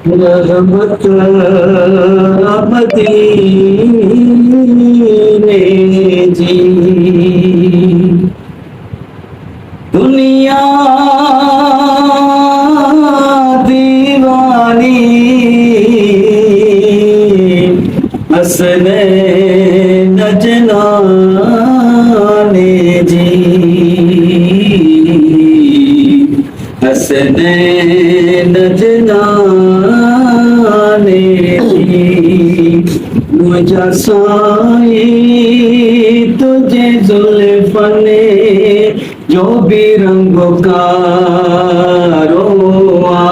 रहमत मदीने जी दुनिया दीवानी हसने नजनाने जी हसने नजनाने जी मुझा साई तुझे जुल्फने जो भी रंगों का रोआ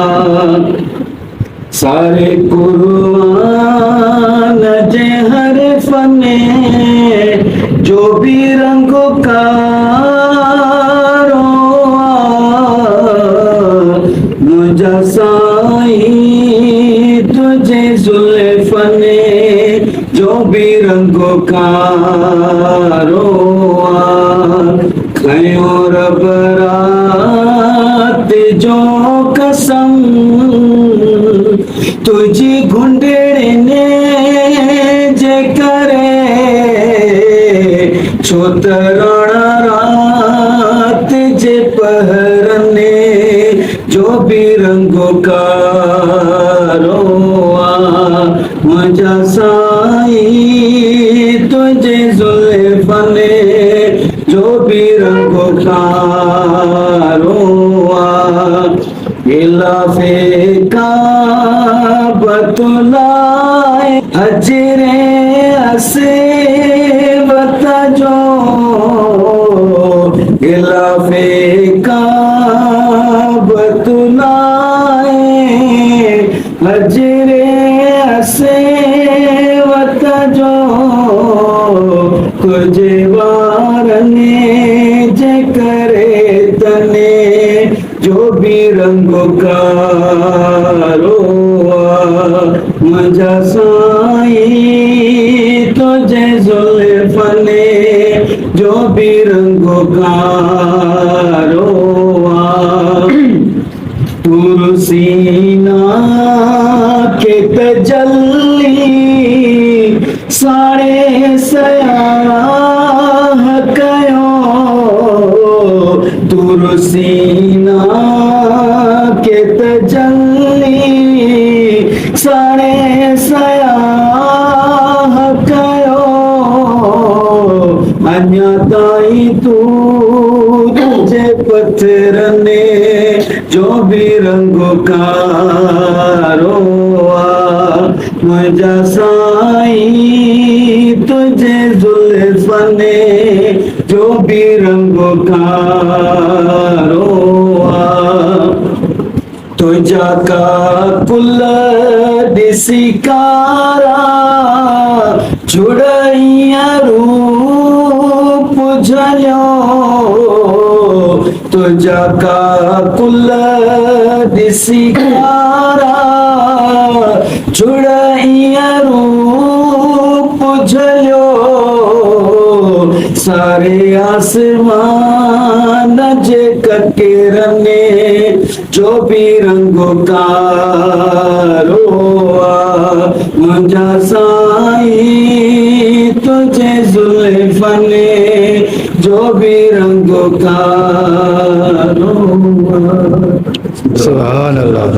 सारे कुर्बान जे हर फने जो भी रंगों का रोआ मुझा साई तुझे जुल्फने जो भी रंगों का रोआ खयों रबरात जो कसम तुझी घुंडने जे करे छोतरण रात जे पहरने जो भी रंगों का रोआ मुझा साई तुझे जुल्फने जो भी रंगों का रोआ गिलाफे का बतलाए हजरे असे बता जो गिलाफे का बतलाए हजरे असे बता जो तुझे वारने जे करे तने जो भी रंगों का रोआ मुझा साई तुझे जुल्फने जो भी रंगों का रोआ तुरसीना के तजल्ली सारे सयाह कयो तुरसीना के तजल्ली सारे सयाह कयो अन्या ताई तू तुझे पत्थरने जो भी रंगों का रोआ मुझा साई तुझे जुल्फने जो भी रंगों का रोआ तुझा का कुल दिसिकारा जुड़ैया रूप झलियो तुझा का कुल दिसिकारा जुड़ैया रूप झलियो सारे आसमान जे ककेरने जो भी रंगों का रोआ मुझा साई तुझे जुल्फने जो भी रंगों का रोआ सुभान अल्लाह।